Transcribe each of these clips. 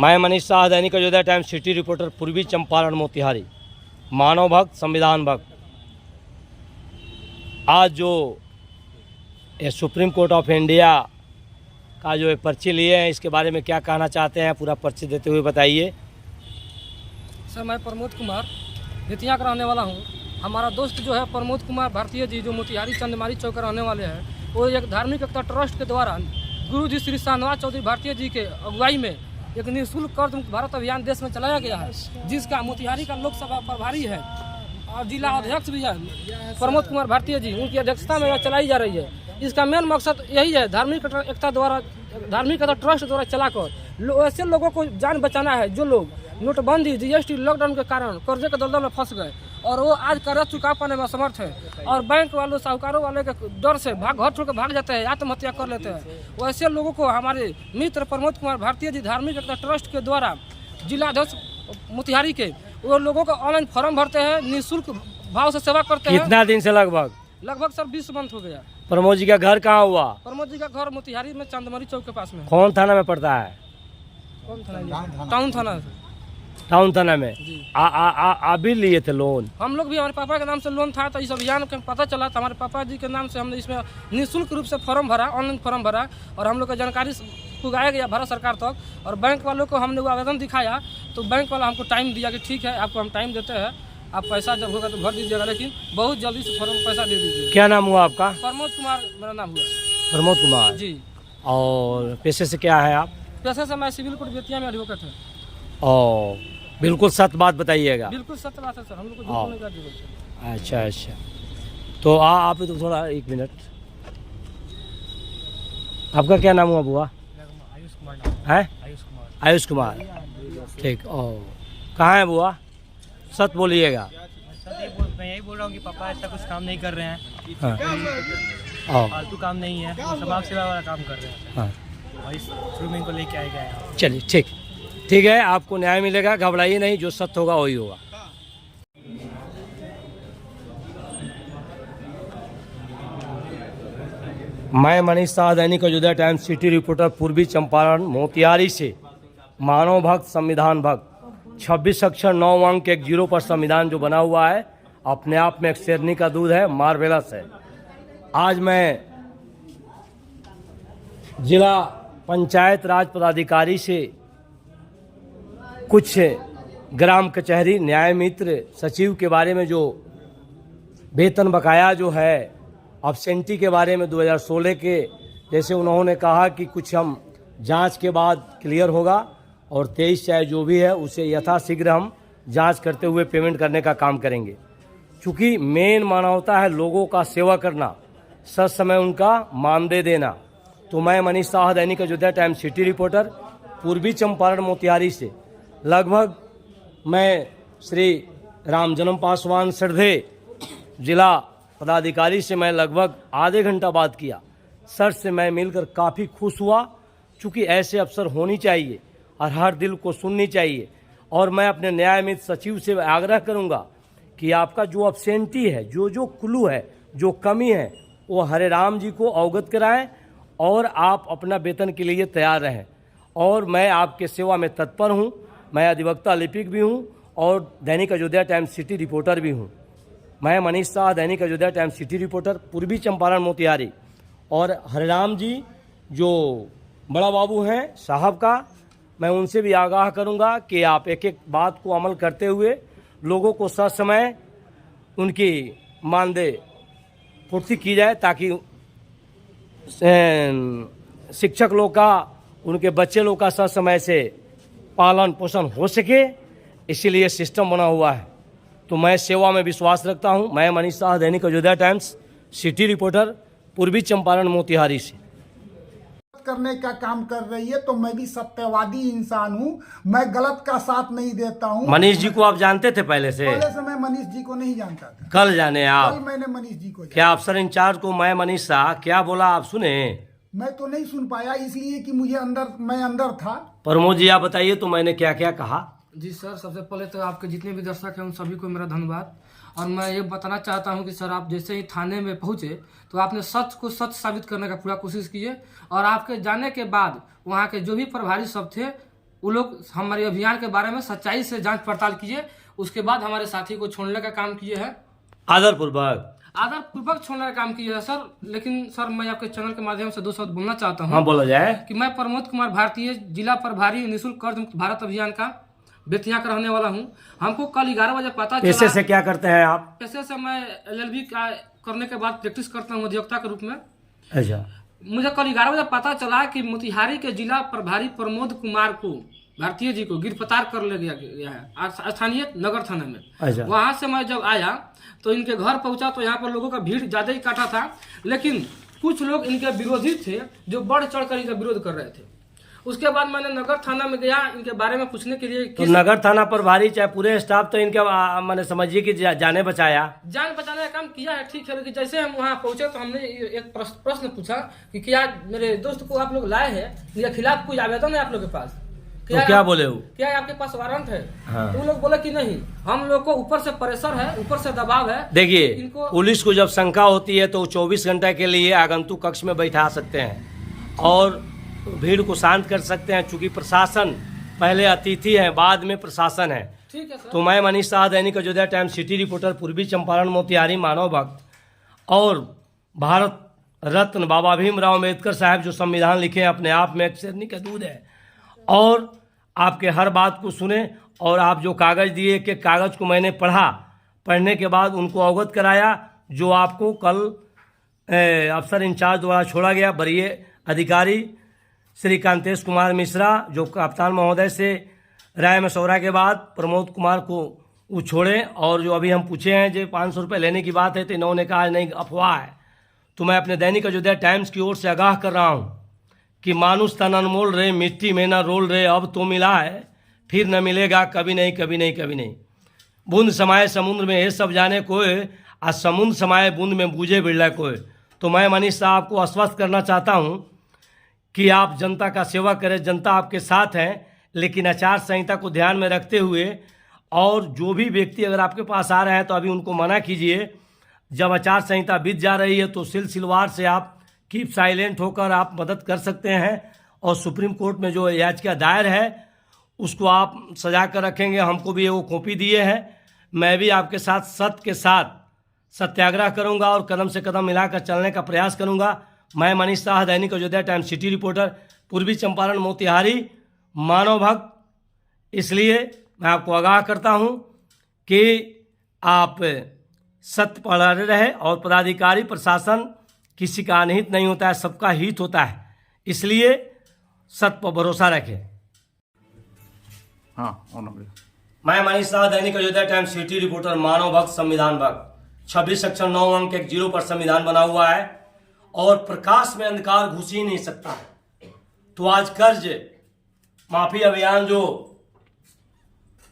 मैं मनीष शाह, दैनिक Ayodhya times city reporter, पूर्वी चंपारण मोतिहारी। मानव भक्त, संविधान भक्त। आज जो ये सुप्रीम कोर्ट ऑफ इंडिया का जो पर्ची लिए हैं, इसके बारे में क्या कहना चाहते हैं, पूरा पर्ची देते हुए बताइए। सर, मैं प्रमोद कुमार बेतिया का रहने वाला हूँ। हमारा दोस्त जो है प्रमोद कुमार भारतीय जी, जो मोतिहारी चंदमारी चौक रहने वाले हैं, वो एक धार्मिक एकता ट्रस्ट के द्वारा गुरु जी श्री शाहनवाज चौधरी भारतीय जी के अगुवाई में एक निःशुल्क कर्ज मुक्त भारत अभियान देश में चलाया गया है, जिसका मोतिहारी का लोकसभा प्रभारी है और जिला अध्यक्ष भी है प्रमोद कुमार भारतीय जी, उनकी अध्यक्षता में यह चलाई जा रही है। इसका मेन मकसद यही है, धार्मिक एकता ट्रस्ट द्वारा चलाकर ऐसे लोगों को जान बचाना है जो लोग नोटबंदी, जीएसटी, लॉकडाउन के कारण कर्जे के दलदल में फंस गए और वो आज कर्ज चुका पाने में असमर्थ है और बैंक वालों, साहूकारों वाले के डर से घर छोड़ कर भाग जाते हैं, आत्महत्या कर लेते हैं। वैसे लोगों को हमारे मित्र प्रमोद कुमार भारतीय जी धार्मिक एकता ट्रस्ट के द्वारा जिला अध्यक्ष मोतिहारी के वो लोगों का ऑनलाइन फॉर्म भरते हैं, निःशुल्क भाव से सेवा करते हैं। कितना दिन से? लगभग सर 20 मंथ हो गया। प्रमोद जी का घर कहाँ हुआ? प्रमोद जी का घर मोतिहारी में चंदमारी चौक के पास में। कौन थाना में पड़ता है? कौन थाना? टाउन थाना। टाउन थाना में। आप भी लिए थे लोन? हम लोग भी, हमारे पापा के नाम से लोन था, तो इस अभियान का पता चला तो हमारे पापा जी के नाम से हमने इसमें निःशुल्क रूप से फॉर्म भरा, ऑनलाइन फॉर्म भरा और हम लोग का जानकारी पुगाया गया भारत सरकार तक। और बैंक वालों को हमने वो आवेदन दिखाया तो बैंक वाला हमको टाइम दिया कि ठीक है, आपको हम टाइम देते हैं, आप पैसा जब होगा तो भर दीजिएगा, लेकिन बहुत जल्दी से फॉर्म पैसा दे दीजिए। क्या नाम हुआ आपका? प्रमोद कुमार मेरा नाम हुआ। प्रमोद कुमार जी। और पेशे से क्या है आप? पैसे से मैं सिविल कोर्ट बेतिया में एडवोकेट है। और बिल्कुल सत्य बात बताइएगा। बिल्कुल सत्य बात है सर, हम लोग को झूठ बोलने का जरूरत है। अच्छा, तो आप तो थोड़ा 1 मिनट, आपका क्या नाम हुआ बुआ? आयुष कुमार है? आयुष कुमार, ठीक। और कहाँ है बुआ? सत्य बोलिएगा। मैं यही बोल रहा हूँ कि पापा ऐसा कुछ काम नहीं कर रहे हैं। हाँ। फालतू काम नहीं है, समाज सेवा वाला काम कर रहे हैं। हाँ। और इस शुरू में इनको लेके आए गए हैं। चलिए, ठीक है, आपको न्याय मिलेगा, घबराइए नहीं, जो सत्य होगा वही होगा। मैं मनीष शाह, दैनिक अयोध्या टाइम्स सिटी रिपोर्टर, पूर्वी चंपारण मोतिहारी से। मानव भक्त, संविधान भक्त। 26 अक्षर 9 अंक 1 0 पर संविधान जो बना हुआ है, अपने आप में एक शेरनी का दूध है, मार्वेलस है। आज मैं जिला पंचायत राज पदाधिकारी से कुछ ग्राम कचहरी, न्याय मित्र, सचिव के बारे में जो वेतन बकाया जो है, अब्सेंटी के बारे में 2016 के, जैसे उन्होंने कहा कि कुछ हम जांच के बाद क्लियर होगा और 23 चाहे जो भी है उसे यथाशीघ्र हम जांच करते हुए पेमेंट करने का काम करेंगे। चूँकि मेन मानवता है लोगों का सेवा करना, सच समय उनका मानदेय देना। तो मैं मनीष शाह, दैनिक अयोध्या टाइम्स सिटी रिपोर्टर, पूर्वी चंपारण मोतिहारी से लगभग मैं श्री राम जन्म पासवान श्रद्धे जिला पदाधिकारी से मैं लगभग आधे घंटा बात किया। सर से मैं मिलकर काफ़ी खुश हुआ, चूँकि ऐसे अवसर होनी चाहिए और हर दिल को सुननी चाहिए। और मैं अपने न्यायमित सचिव से आग्रह करूंगा कि आपका जो अब्सेंटी है, जो क्लू है, जो कमी है, वो हरे राम जी को अवगत कराएं और आप अपना वेतन के लिए तैयार रहें। और मैं आपके सेवा में तत्पर हूं। मैं अधिवक्ता लिपिक भी हूं और दैनिक अयोध्या टाइम्स सिटी रिपोर्टर भी हूं। मैं मनीष शाह, दैनिक अयोध्या टाइम्स सिटी रिपोर्टर, पूर्वी चंपारण मोतिहारी। और हरिराम जी जो बड़ा बाबू हैं साहब का, मैं उनसे भी आगाह करूंगा कि आप एक एक बात को अमल करते हुए लोगों को ससमय उनकी मानदेय पूर्ति की जाए, ताकि शिक्षक लोग का, उनके बच्चे लोग का ससमय से पालन पोषण हो सके, इसीलिए सिस्टम बना हुआ है। तो मैं सेवा में विश्वास रखता हूं। मैं मनीष शाह, दैनिक अयोध्या टाइम्स सिटी रिपोर्टर, पूर्वी चंपारण मोतिहारी से। करने का काम कर रही है, तो मैं भी सत्यवादी इंसान हूं, मैं गलत का साथ नहीं देता हूं। मनीष जी को आप जानते थे पहले से? पहले से मैं मनीष जी को नहीं जानता था। कल जाने आप? कल मैंने मनीष जी को क्या अफसर इंचार्ज को मैं मनीष शाह क्या बोला आप सुने? मैं तो नहीं सुन पाया, इसलिए कि मुझे मैं अंदर था। प्रमोद जी आप बताइए तो मैंने क्या क्या कहा? जी सर, सबसे पहले तो आपके जितने भी दर्शक हैं उन सभी को मेरा धन्यवाद। और मैं ये बताना चाहता हूं कि सर, आप जैसे ही थाने में पहुंचे तो आपने सच को सच साबित करने का पूरा कोशिश किए और आपके जाने के बाद वहां के जो भी प्रभारी सब थे वो लोग हमारे अभियान के बारे में सच्चाई से जांच पड़ताल कीजिए, उसके बाद हमारे साथी को छोड़ने का काम किए हैं। आदरपूर्वक छोड़ने का काम किया है सर। लेकिन सर मैं आपके चैनल के माध्यम से 2 शब्द बोलना चाहता हूँ। हाँ, बोला जाए। कि मैं प्रमोद कुमार भारतीय, जिला प्रभारी निःशुल्क कर्ज मुक्त भारत अभियान का बेतिया का रहने वाला हूँ। हमको कल 11 बजे पता चला। पैसे से क्या करते हैं आप? पैसे से मैं LLB का करने के बाद प्रैक्टिस करता हूँ अधिवक्ता के रूप में। अच्छा। मुझे कल 11 बजे पता चला कि मोतिहारी के जिला प्रभारी प्रमोद कुमार को, भारतीय जी को गिरफ्तार कर ले गया है स्थानीय नगर थाना में। अच्छा। वहां से मैं जब आया तो इनके घर पहुंचा तो यहाँ पर लोगों का भीड़ ज्यादा ही काटा था, लेकिन कुछ लोग इनके विरोधी थे जो बढ़ चढ़ कर इनका विरोध कर रहे थे। उसके बाद मैंने नगर थाना में गया इनके बारे में पूछने के लिए। तो नगर थाना प्रभारी चाहे पूरे स्टाफ तो इनके मैंने समझिए कि जाने बचाने का काम किया है, ठीक है। लेकिन जैसे हम वहाँ पहुंचे तो हमने एक प्रश्न पूछा कि क्या मेरे दोस्त को आप लोग लाए हैं, इनके खिलाफ कोई आवेदन है आप लोग के पास? क्या बोले वो? क्या आपके पास वारंट है? हाँ। तो लोग बोले कि नहीं, हम लोग को ऊपर से प्रेशर है, ऊपर से दबाव है। देखिए, पुलिस को जब शंका होती है तो 24 घंटे के लिए आगंतुक कक्ष में बैठा सकते हैं और भीड़ को शांत कर सकते हैं। चूंकि प्रशासन पहले अतिथि है, बाद में प्रशासन है। ठीक है सर। तो मैं मनीष शाह, दैनिक अयोध्या टाइम्स, सिटी रिपोर्टर, पूर्वी चंपारण, मोतिहारी, मानव भक्त और भारत रत्न बाबा भीमराव अम्बेडकर साहब जो संविधान लिखे हैं अपने आप में एक शेरनी का दूध है और आपके हर बात को सुने। और आप जो कागज़ दिए कि कागज़ को मैंने पढ़ने के बाद उनको अवगत कराया। जो आपको कल अफसर इंचार्ज द्वारा छोड़ा गया वरीय अधिकारी श्री कांतेश कुमार मिश्रा, जो कप्तान महोदय से राय मशवरा के बाद प्रमोद कुमार को वो छोड़े। और जो अभी हम पूछे हैं जो 500 रुपये लेने की बात है तो इन्होंने कहा नहीं, अफवाह है। तो मैं अपने दैनिक अयोध्या टाइम्स की ओर से आगाह कर रहा हूँ कि मानुष तन अनमोल रहे, मिट्टी में ना रोल रहे, अब तो मिला है फिर न मिलेगा, कभी नहीं कभी नहीं कभी नहीं। बूंद समाये समुद्र में ये सब जाने कोई, आज समुद्र समाये बूंद में बूझे बिरला कोई। तो मैं मनीष साहब को आश्वस्त करना चाहता हूँ कि आप जनता का सेवा करें, जनता आपके साथ है, लेकिन आचार संहिता को ध्यान में रखते हुए और जो भी व्यक्ति अगर आपके पास आ रहे हैं तो अभी उनको मना कीजिए। जब आचार संहिता बीत जा रही है तो सिलसिलेवार से आप कीप साइलेंट होकर आप मदद कर सकते हैं और सुप्रीम कोर्ट में जो याचिका दायर है उसको आप सजा कर रखेंगे। हमको भी वो कॉपी दिए हैं। मैं भी आपके साथ सत्य के साथ सत्याग्रह करूंगा और कदम से कदम मिलाकर चलने का प्रयास करूंगा। मैं मनीष शाह, दैनिक अयोध्या टाइम्स, सिटी रिपोर्टर, पूर्वी चंपारण, मोतिहारी, मानव भक्त। इसलिए मैं आपको आगाह करता हूं कि आप सत्य पर अड़े रहे और पदाधिकारी प्रशासन किसी का अनहित नहीं होता है, सबका हित होता है। इसलिए सत्य पर भरोसा रखें। मैं मनीष शाह, दैनिक अयोध्या टाइम्स, सिटी रिपोर्टर, मानव भक्त, संविधान भक्त। 26 सेक्शन 9 अंक 1 पर संविधान बना हुआ है और प्रकाश में अंधकार घुस ही नहीं सकता है। तो आज कर्ज माफी अभियान जो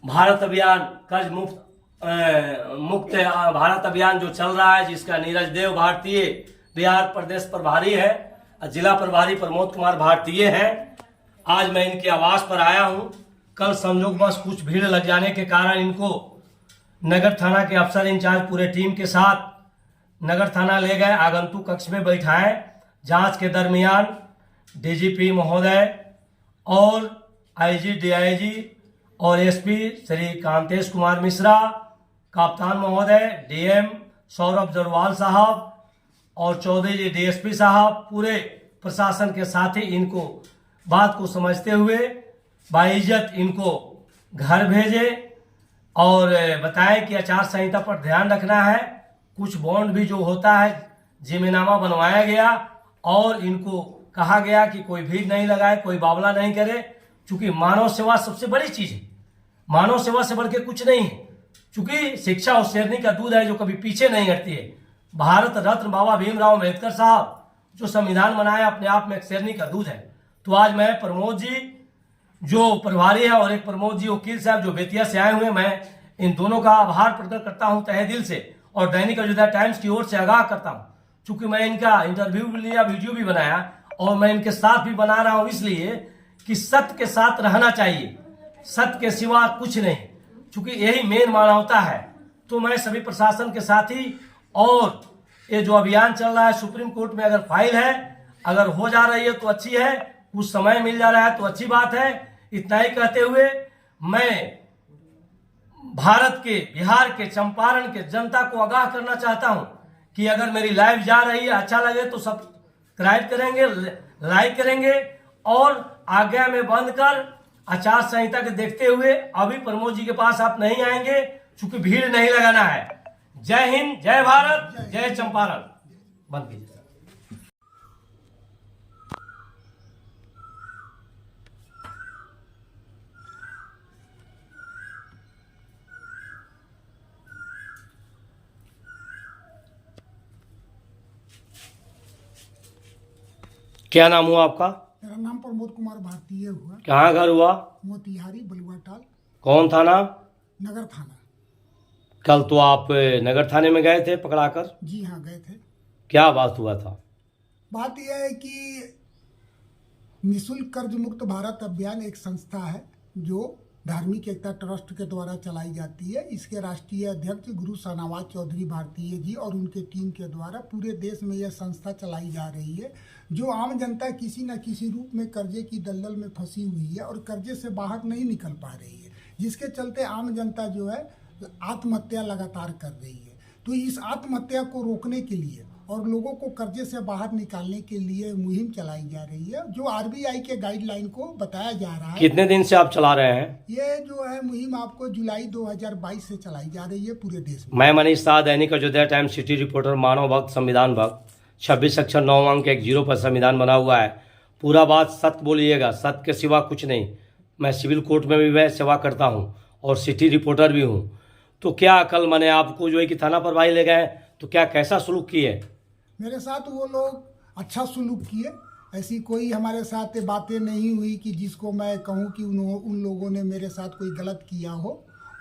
भारत अभियान, कर्ज मुक्त भारत अभियान जो चल रहा है, जिसका नीरज देव भारतीय बिहार प्रदेश प्रभारी है, जिला प्रभारी प्रमोद कुमार भारतीय हैं। आज मैं इनके आवास पर आया हूं। कल संयोगवश कुछ भीड़ लग जाने के कारण इनको नगर थाना के अफसर इंचार्ज पूरे टीम के साथ नगर थाना ले गए, आगंतुक कक्ष में बैठाए। जांच के दरमियान डीजीपी महोदय और आईजी, डीआईजी और एसपी श्री कांतेश कुमार मिश्रा, कप्तान महोदय, डीएम सौरभ जरवाल साहब और चौधरी जी डीएसपी साहब, पूरे प्रशासन के साथ ही इनको बात को समझते हुए बाइज्जत इनको घर भेजे और बताए कि आचार संहिता पर ध्यान रखना है। कुछ बॉन्ड भी जो होता है जिम्मेनामा बनवाया गया और इनको कहा गया कि कोई भीड़ नहीं लगाए, कोई बावला नहीं करे, क्योंकि मानव सेवा सबसे बड़ी चीज है। मानव सेवा से बढ़ के कुछ नहीं है, क्योंकि शिक्षा उस शेरनी का दूध है जो कभी पीछे नहीं हटती है। भारत रत्न बाबा भीमराव अम्बेडकर साहब जो संविधान बनाया अपने आप में एक शेरनी का दूध है। तो आज मैं प्रमोद जी जो प्रभारी है और एक प्रमोद जी वकील साहब जो बेतिया से आए हुए, मैं इन दोनों का आभार प्रकट करता हूं तहे दिल से और दैनिक अयोध्या टाइम्स की ओर से आगाह करता हूं। चूंकि मैं इनका इंटरव्यू भी लिया, वीडियो भी बनाया और मैं इनके साथ भी बना रहा हूं इसलिए कि सत्य के साथ रहना चाहिए, सत्य के सिवा कुछ नहीं, चूंकि यही मेन मानवता है। तो मैं सभी प्रशासन के साथ ही और ये जो अभियान चल रहा है सुप्रीम कोर्ट में अगर फाइल है, अगर हो जा रही है तो अच्छी है, कुछ समय मिल जा रहा है तो अच्छी बात है। इतना ही कहते हुए मैं भारत के, बिहार के, चंपारण के जनता को आगाह करना चाहता हूं कि अगर मेरी लाइव जा रही है, अच्छा लगे तो सब्सक्राइब करेंगे, लाइक करेंगे और आज्ञा में बंद कर आचार संहिता के देखते हुए अभी प्रमोद जी के पास आप नहीं आएंगे, चूंकि भीड़ नहीं लगाना है। जय हिंद, जय भारत, जय चंपारण। बंद कीजिए। क्या नाम हुआ आपका? मेरा नाम प्रमोद कुमार भारतीय हुआ। कहाँ घर हुआ? मोतिहारी, बलुआटाल, कौन थाना? नगर थाना। कल तो आप नगर थाने में गए थे पकड़ाकर? जी हाँ, गए थे। क्या बात हुआ था? बात यह है कि निःशुल्क कर्ज मुक्त भारत अभियान एक संस्था है जो धार्मिक एकता ट्रस्ट के द्वारा चलाई जाती है। इसके राष्ट्रीय अध्यक्ष गुरु शाहनवाज चौधरी भारतीय जी और उनके टीम के द्वारा पूरे देश में यह संस्था चलाई जा रही है। जो आम जनता किसी न किसी रूप में कर्जे की दलदल में फंसी हुई है और कर्जे से बाहर नहीं निकल पा रही है, जिसके चलते आम जनता जो है आत्महत्या लगातार कर रही है। तो इस आत्महत्या को रोकने के लिए और लोगों को कर्जे से बाहर निकालने के लिए मुहिम चलाई जा रही है, जो आरबीआई के गाइडलाइन को बताया जा रहा है। कितने दिन से आप चला रहे हैं? ये जो है मुहिम आपको जुलाई 2022 से चलाई जा रही है पूरे देश में। मैं मनीष शाह, दैनिक अयोध्या टाइम्स, सिटी रिपोर्टर, मानव भक्त, संविधान भक्त। 26 अक्षर 9 अंक 10 पर संविधान बना हुआ है। पूरा बात सत्य बोलिएगा, सत्य के सिवा कुछ नहीं। मैं सिविल कोर्ट में भी मैं सेवा करता हूँ और सिटी रिपोर्टर भी हूँ। तो क्या कल मैंने आपको जो है कि थाना पर भाई ले गए, तो क्या कैसा सलूक किए? मेरे साथ वो लोग अच्छा सलूक किए। ऐसी कोई हमारे साथ बातें नहीं हुई कि जिसको मैं कहूँ कि उन लोगों ने मेरे साथ कोई गलत किया हो,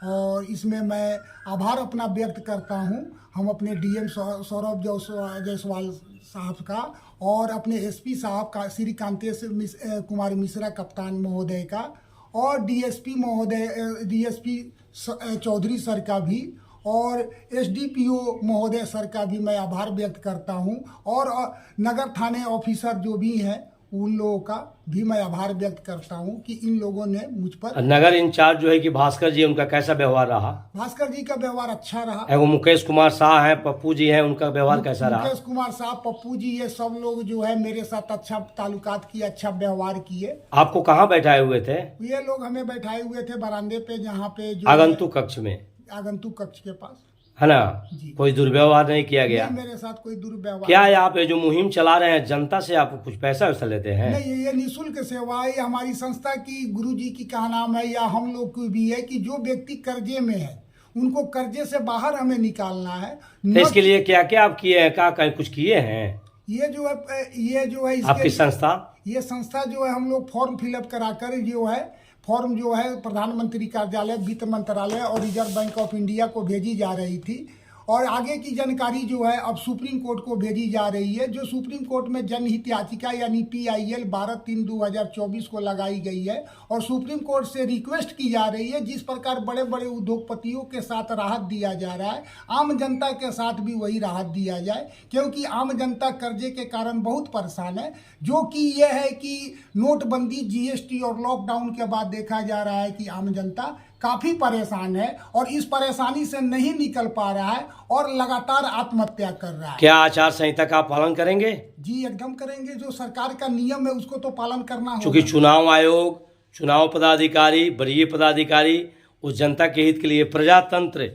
और इसमें मैं आभार अपना व्यक्त करता हूँ। हम अपने डीएम सौरभ जायसवाल साहब का और अपने एसपी साहब का श्री कांतेश कुमार मिश्रा कप्तान महोदय का और डीएसपी चौधरी सर का भी और एसडीपीओ महोदय सर का भी मैं आभार व्यक्त करता हूं, और नगर थाने ऑफिसर जो भी हैं उन लोगों का भी मैं आभार व्यक्त करता हूं कि इन लोगों ने मुझ पर। नगर इंचार्ज जो है कि भास्कर जी, उनका कैसा व्यवहार रहा? भास्कर जी का व्यवहार अच्छा रहा। वो मुकेश कुमार शाह हैं, पप्पू जी हैं, उनका व्यवहार कैसा रहा? मुकेश कुमार शाह, पप्पू जी, ये सब लोग जो है मेरे साथ अच्छा ताल्लुकात किए, अच्छा व्यवहार किए। आपको कहाँ बैठाए हुए थे? ये लोग हमें बैठाए हुए थे बरामदे पे, जहाँ पे जो आगंतुक कक्ष में, आगंतुक कक्ष के पास, है ना? जी। कोई दुर्व्यवहार नहीं किया गया? नहीं, मेरे साथ कोई दुर्व्यवहार। क्या है, आप ये जो मुहिम चला रहे हैं जनता से, आप कुछ पैसा वैसा लेते हैं? नहीं, ये निःशुल्क सेवा है। हमारी संस्था की, गुरु जी की क्या नाम है, या हम लोग की भी है कि जो व्यक्ति कर्जे में है उनको कर्जे से बाहर हमें निकालना है। तो इसके लिए क्या क्या आप किए हैं? क्या कुछ किए हैं? ये जो है आपकी संस्था, ये संस्था जो है हम लोग फॉर्म फिलअप कराकर जो है फॉर्म जो है प्रधानमंत्री कार्यालय, वित्त मंत्रालय और रिजर्व बैंक ऑफ इंडिया को भेजी जा रही थी, और आगे की जानकारी जो है अब सुप्रीम कोर्ट को भेजी जा रही है। जो सुप्रीम कोर्ट में जनहित याचिका यानी PIL 12/3/2024 को लगाई गई है, और सुप्रीम कोर्ट से रिक्वेस्ट की जा रही है, जिस प्रकार बड़े बड़े उद्योगपतियों के साथ राहत दिया जा रहा है, आम जनता के साथ भी वही राहत दिया जाए, क्योंकि आम जनता कर्जे के कारण बहुत परेशान है। जो कि यह है कि नोटबंदी, GST और लॉकडाउन के बाद देखा जा रहा है कि आम जनता काफ़ी परेशान है और इस परेशानी से नहीं निकल पा रहा है और लगातार आत्महत्या कर रहा है। क्या आचार संहिता का पालन करेंगे? जी एकदम करेंगे। जो सरकार का नियम है उसको तो पालन करना होगा। चूंकि चुनाव आयोग, चुनाव पदाधिकारी, वरीय पदाधिकारी उस जनता के हित के लिए, प्रजातंत्र,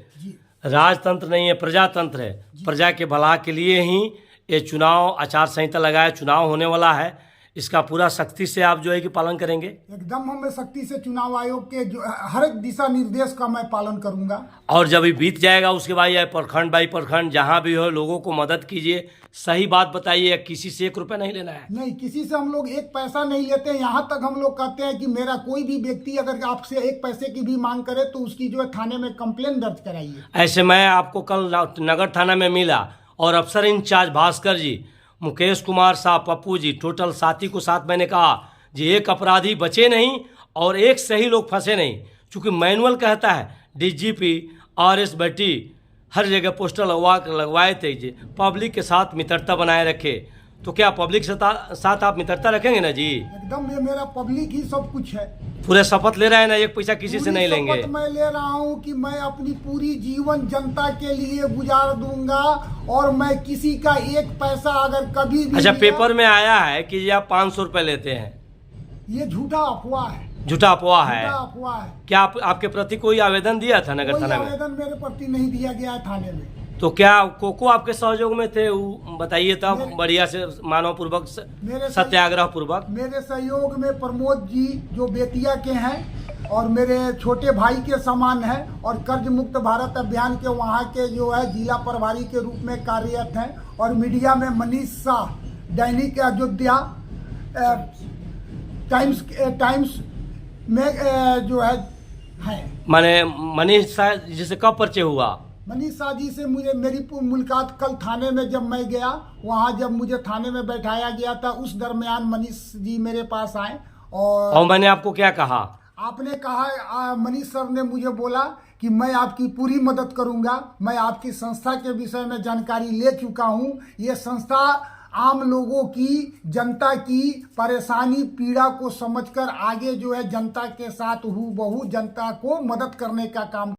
राजतंत्र नहीं है, प्रजातंत्र है, प्रजा के भला के लिए ही ये चुनाव आचार संहिता लगाया। चुनाव होने वाला है, इसका पूरा सख्ती से आप जो है कि पालन करेंगे? एकदम हम सख्ती से चुनाव आयोग के जो हर एक दिशा निर्देश का मैं पालन करूंगा। और जब ये बीत जाएगा उसके बाद यह प्रखंड बाई प्रखंड जहाँ भी हो लोगों को मदद कीजिए, सही बात बताइए, किसी से 1 रुपया नहीं लेना है। नहीं, किसी से हम लोग 1 पैसा नहीं लेते। यहाँ तक हम लोग कहते हैं कि मेरा कोई भी व्यक्ति अगर आपसे 1 पैसे की भी मांग करे तो उसकी जो है थाने में कंप्लेन दर्ज कराइए। ऐसे मैं आपको कल नगर थाना में मिला और अफसर इंचार्ज भास्कर जी, मुकेश कुमार शाह, पप्पू जी, टोटल साथी को साथ मैंने कहा जी एक अपराधी बचे नहीं और एक सही लोग फंसे नहीं। चूँकि मैनुअल कहता है DGP RS भट्टी हर जगह पोस्टर लगवाए थे जी, पब्लिक के साथ मित्रता बनाए रखे। तो क्या पब्लिक साथ आप मित्रता रखेंगे ना जी? एकदम, ये मेरा पब्लिक ही सब कुछ है। पूरे शपथ ले रहे हैं ना, एक पैसा किसी से पूरी नहीं लेंगे? शपथ मैं ले रहा हूँ कि मैं अपनी पूरी जीवन जनता के लिए गुजार दूंगा और मैं किसी का एक पैसा अगर कभी भी अच्छा, लिया- पेपर में आया है कि ये आप 500 रुपए लेते हैं। ये झूठा अफवाह है, झूठा अफवाह है। झूठा अफवाह है। क्या आपके प्रति कोई आवेदन दिया था नगर कोई थाना में? आवेदन मेरे प्रति नहीं दिया गया है थाने में। तो क्या कोको आपके सहयोग में थे? वो बताइए तब, बढ़िया से मानव पूर्वक, मेरे सत्याग्रह पूर्वक। मेरे सहयोग में प्रमोद जी जो बेतिया के हैं और मेरे छोटे भाई के समान है और कर्ज मुक्त भारत अभियान के वहाँ के जो है जिला प्रभारी के रूप में कार्यरत हैं, और मीडिया में मनीष शाह, दैनिक अयोध्या टाइम्स में जो है। माने मनीष शाह जी से कब परिचय हुआ? मनीष शाह जी से मेरी मुलाकात कल थाने में जब मैं गया, वहाँ जब मुझे थाने में बैठाया गया था, उस दरमियान मनीष जी मेरे पास आए और मैंने आपको क्या कहा? आपने कहा, मनीष सर ने मुझे बोला कि मैं आपकी पूरी मदद करूंगा, मैं आपकी संस्था के विषय में जानकारी ले चुका हूँ। ये संस्था आम लोगों की, जनता की परेशानी पीड़ा को समझकर आगे जो है जनता के साथ हूबहू जनता को मदद करने का काम